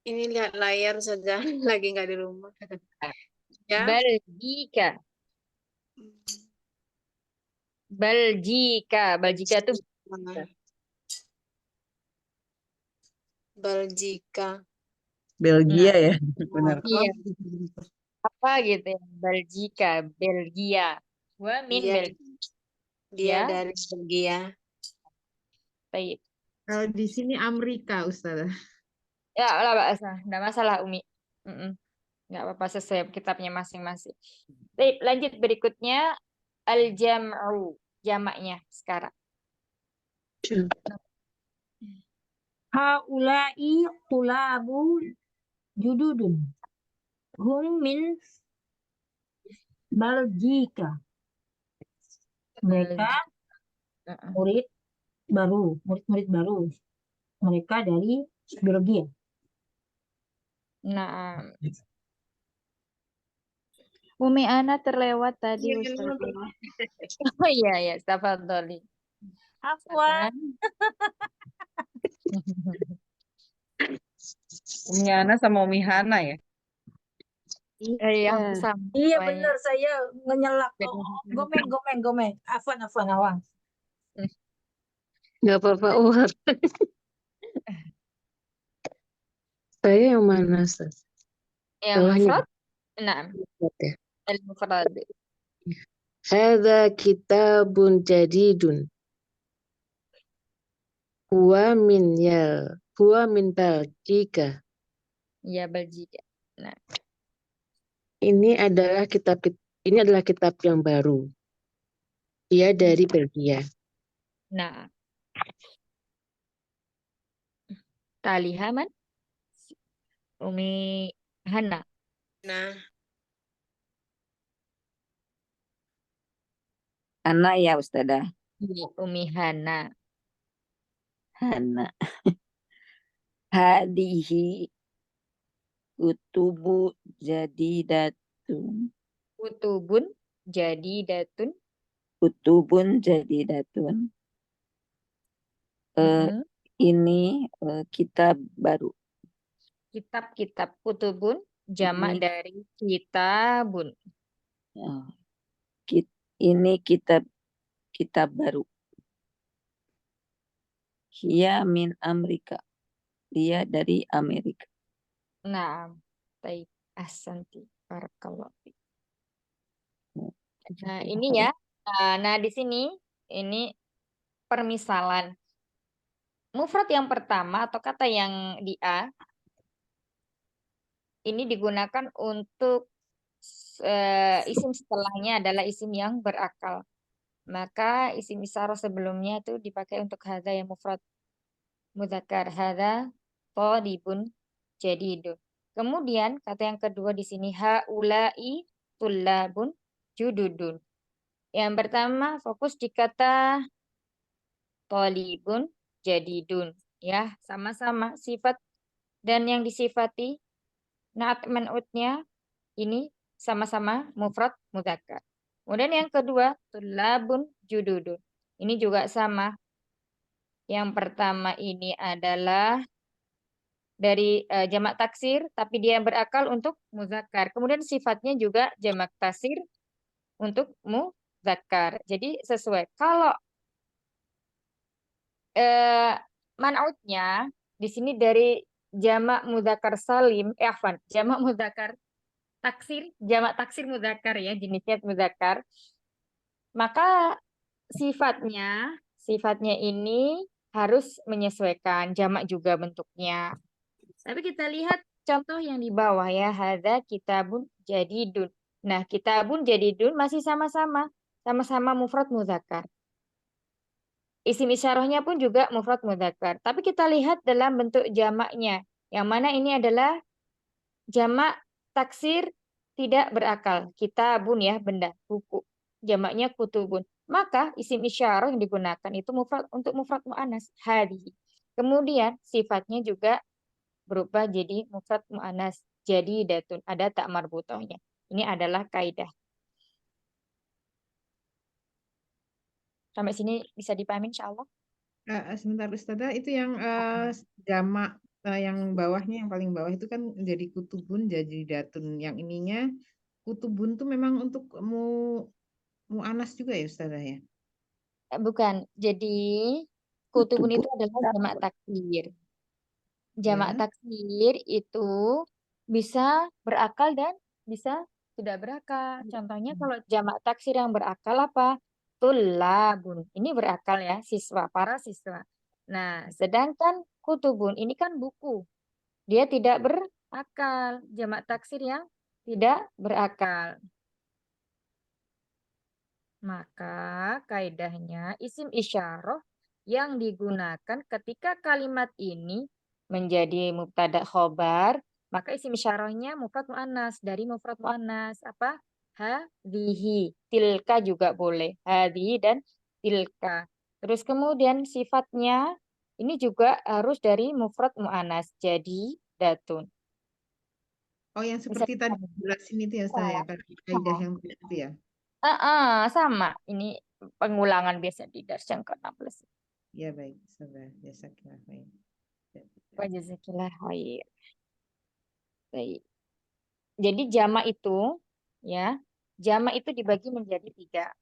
ini lihat layar saja lagi nggak di rumah. Ya. Baljika. Baljika. Baljika itu Baljika. Belgia ya, benar. Iya. Apa gitu ya? Baljika, Belgia. Wa min Dia, Belgia. dia Ya. dari Belgia. Baik. Kalau di sini Amerika, Ustazah. Ya, lah bahasa. Nggak masalah, Umi. Nggak apa-apa, sesuai kitabnya masing-masing. Baik, lanjut berikutnya. Al-jam'u. Jamaknya sekarang. Haulai tulabu jududun. Hum min Baljika. Mereka murid murid baru. Mereka dari Belgia. Nah, Umi Ana terlewat tadi, Ustaz. oh iya ya, tafadholi. Afwan. Umi Ana sama Umi Hana ya. Iya, sama. Iya semuanya. benar, saya ngenyelak. Gomeng. Afwan. Nggak apa-apa, Umar. Saya yang mana, Ustaz? Yang Bawahnya. mufrad? Nah, Ya. al-mufrad. Hadza kitabun jadidun. Huwa min Baljika. Ya, Belgia. Nah, Ini adalah kitab yang baru. Dia dari Belgia. nah. Talihaman. Umi Hana. Nah, Anak ya Ustazah. Umi Hana. Hana. Hadihi kutubu jadidatun. Kutubun jadidatun. Kutubun jadidatun. Ini kitab baru. Kitab-kitab. Kutubun jamak dari kitabun. Oh, ini kitab baru. Hiya min Amerika. Dia dari Amerika. Nah, baik. Ahsanti. Barakallahu fiik. Nah, ini ya. Nah, di sini ini permisalan. Mufrad yang pertama atau kata yang di A ini digunakan untuk isim setelahnya adalah isim yang berakal. Maka isim isyarah sebelumnya itu dipakai untuk hadza yang mufrad mudzakkar, hadza thalibun jadidun. Kemudian kata yang kedua di sini haula'i tullabun jududun. Yang pertama fokus di kata thalibun jadidun, ya, sama-sama sifat dan yang disifati naat man'utnya ini sama-sama mufrad mudzakkar. Kemudian yang kedua tullabun jududun. Ini juga sama. Yang pertama ini adalah dari jamak taksir tapi dia berakal untuk muzakkar. Kemudian sifatnya juga jamak taksir untuk muzakkar. Jadi sesuai. Kalau man'utnya di sini dari jamak mudzakkar salim, jamak mudzakkar taksir, jamak taksir mudzakkar ya, jenisnya mudzakkar. Maka sifatnya ini harus menyesuaikan, jamak juga bentuknya. Tapi kita lihat contoh yang di bawah ya, hadza kitabun jadidun. Nah, kitabun jadidun masih sama-sama mufrad muzakkar. Isim isyarahnya pun juga mufrad muzakkar. Tapi kita lihat dalam bentuk jamaknya. Yang mana ini adalah jamak taksir tidak berakal. Kitabun ya, benda, buku. Jamaknya kutubun. Maka isim isyarah yang digunakan itu mufrad untuk mufrad mu'annas, hadhihi. Kemudian sifatnya juga berubah jadi mufrad mu'annas, jadi datun, ada tak marbutohnya. Ini adalah kaidah. Sampai sini bisa dipahami insyaallah. Sebentar Ustazah, itu yang jamak yang bawahnya, yang paling bawah itu kan jadi kutubun jadi datun. Yang ininya kutubun tuh memang untuk mu'anas juga ya Ustazah ya? Bukan, jadi kutubun itu adalah jamak taksir. Jamak Ya. taksir itu bisa berakal dan bisa tidak berakal. Contohnya kalau jamak taksir yang berakal apa? Tulabun. Ini berakal ya, siswa, para siswa. Nah, sedangkan kutubun ini kan buku. Dia tidak berakal. Jamak taksir yang tidak berakal. Maka kaidahnya isim isyarah yang digunakan ketika kalimat ini menjadi mubtada khobar, maka isim isyarahnya mufrad muannas, dari mufrad muannas apa? Hadhihi, tilka juga boleh. Hadhihi dan tilka. Terus kemudian sifatnya ini juga harus dari mufrad muannas, jadi datun. Oh, yang Bisa seperti tadi jelasin itu ya Ustazah ya, kaidah yang tadi itu ya. sama. Ini pengulangan biasa di dars yang ke-16. Ya baik, Ustazah. Jazakallah khair. Wa jazakillah khair. Baik. Jadi jama itu ya, jama itu dibagi menjadi 3.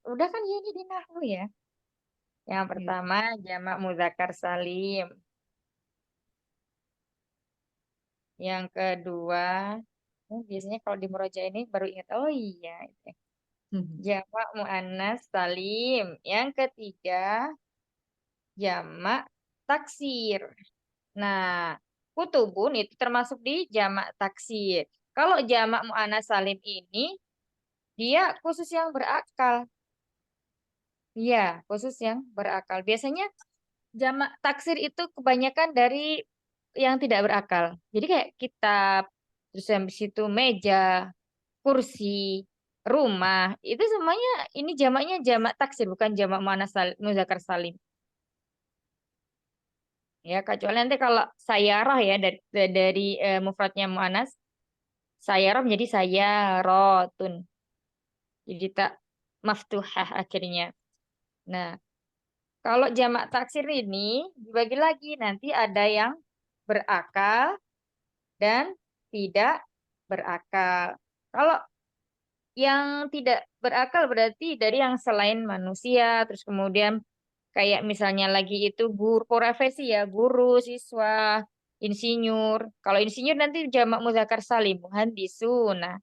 Udah kan ya ini di nahwu ya. Yang pertama jamak muzakkar salim. Yang kedua, biasanya kalau di murojaah ini baru ingat, oh iya. Jamak muannas salim. Yang ketiga, jamak taksir. Nah, kutubun itu termasuk di jamak taksir. Kalau jamak muannas salim ini, dia khusus yang berakal. Iya, khusus yang berakal. Biasanya jamak taksir itu kebanyakan dari yang tidak berakal. Jadi kayak kitab, terus habis itu meja, kursi, rumah, itu semuanya ini jamaknya jamak taksir, bukan jamak muannas muzakkar salim. Ya, kecuali nanti kalau sayarah ya dari mufradnya muannas, sayarah menjadi sayarotun. Jadi tak maftuhah akhirnya. Nah, kalau jamak taksir ini dibagi lagi, nanti ada yang berakal dan tidak berakal. Kalau yang tidak berakal berarti dari yang selain manusia, terus kemudian kayak misalnya lagi itu guru, profesi ya, guru, siswa, insinyur. Kalau insinyur nanti jamak muzakkar salim, muhandisun. Nah,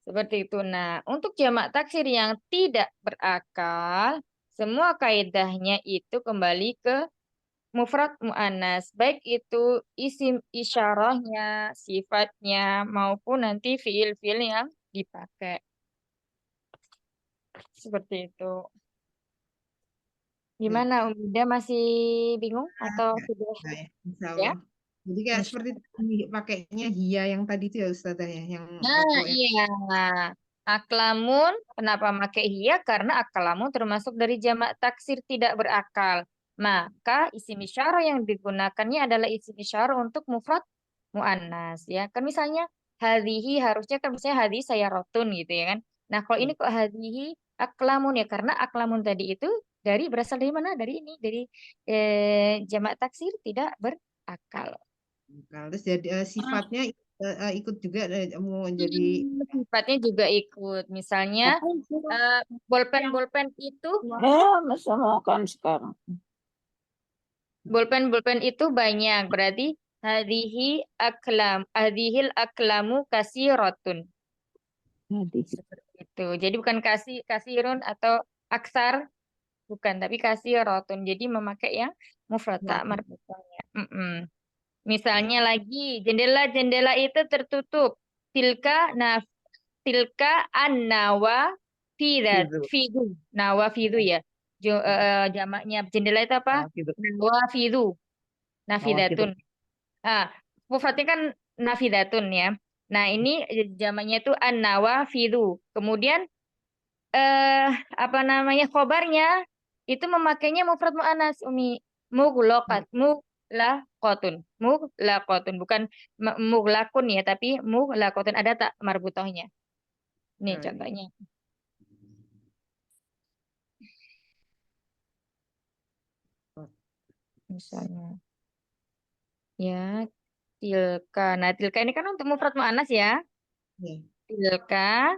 seperti itu. Nah, untuk jamak taksir yang tidak berakal, semua kaidahnya itu kembali ke mufrad mu'annas. Baik itu isim isyarahnya, sifatnya, maupun nanti fiil-fiil yang dipakai. Seperti itu. Gimana, Ida masih bingung atau sudah? Ya, insya Ya? Allah. Jadi kayak seperti pakainya hia yang tadi itu ya Ustazah ya, yang Nah, rokok yang iya. Aklamun, kenapa pakai hia? Karena aklamun termasuk dari jamak taksir tidak berakal. Maka isim isyarah yang digunakannya adalah isim isyarah untuk mufrad muannas ya. Kan misalnya hadhihi harusnya kan misalnya hadhihi sayyaratun gitu ya kan. Nah, kalau ini kok hadhihi aklamun ya karena aklamun tadi itu berasal dari mana? Dari ini, dari jamak taksir tidak berakal. terus jadi sifatnya ikut juga mau jadi Sifatnya juga ikut. Misalnya bolpen itu masa makan sekarang. bolpen itu banyak. Berarti hadhil aklamu kasiratun. Seperti itu. Jadi bukan kasirun atau aksar, bukan, tapi kasiratun. Jadi memakai yang mufrad tak marbutahnya. Misalnya lagi, jendela-jendela itu tertutup. Tilka fidu. Nawafidu ya. Jamaknya jendela itu apa? Nawafidu. Nafidatun. Mufradnya kan nafidatun ya. Nah, ini jamaknya itu an-nawafidu. Kemudian apa namanya? Khobarnya itu memakainya mufrad muannas Umi. Mughlaqatun, bukan mughlaqun ya, tapi mughlaqatun, ada tak marbutohnya. Ini contohnya. Misalnya ya, tilka. Nah, tilka ini kan untuk mufrad muannas ya. Tilka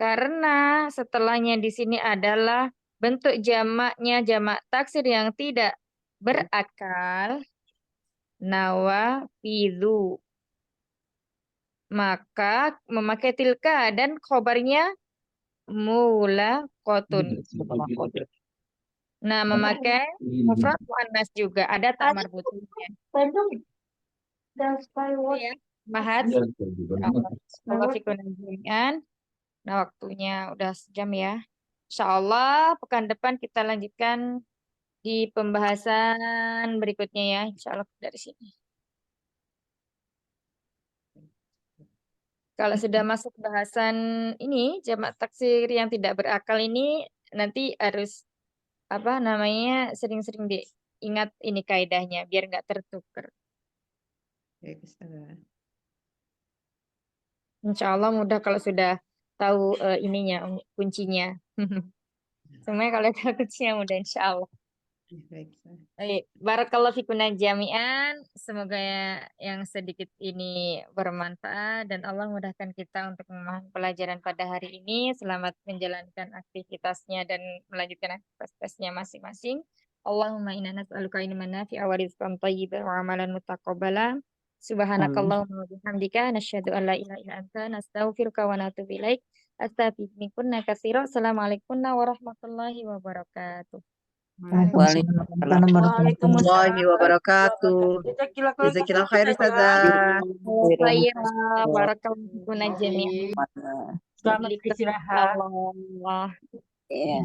karena setelahnya di sini adalah bentuk jamaknya jamak taksir yang tidak berakal, nawafidu. Maka memakai tilka dan khobarnya mulaqatun. Nah, memakai mufrad muannas juga ada tak marbutnya. Ya, Mahat. Nah, waktunya udah sejam ya. Insya Allah pekan depan kita lanjutkan di pembahasan berikutnya ya. Insya Allah dari sini. Kalau sudah masuk bahasan ini, jamak taksir yang tidak berakal ini, nanti harus apa namanya sering-sering diingat ini kaidahnya biar nggak tertukar. Insya Allah mudah kalau sudah tahu ininya kuncinya. Semuanya kalau tahu kuncinya mudah insya Allah. Baik, barakallahu fikunna jami'an. Semoga yang sedikit ini bermanfaat dan Allah mudahkan kita untuk memahami pelajaran pada hari ini. Selamat menjalankan aktivitasnya dan melanjutkan aktivitasnya masing-masing. Allahumma inna nas'aluka ilman nafi'a wa rizqan thayyiban wa amalan mutaqabbala. Subhanakallahumma wa bihamdika nasyhadu an la ilaha illa anta nastaghfiruka wa natubu ilaik. Astaghfiruka katsiran. Assalamualaikum warahmatullahi wabarakatuh. Waalaikumsalam warahmatullahi wabarakatuh. Jazakillah khair Ustazah. Barakallahu jami'an. Selamat istirahat. Allah. Ya,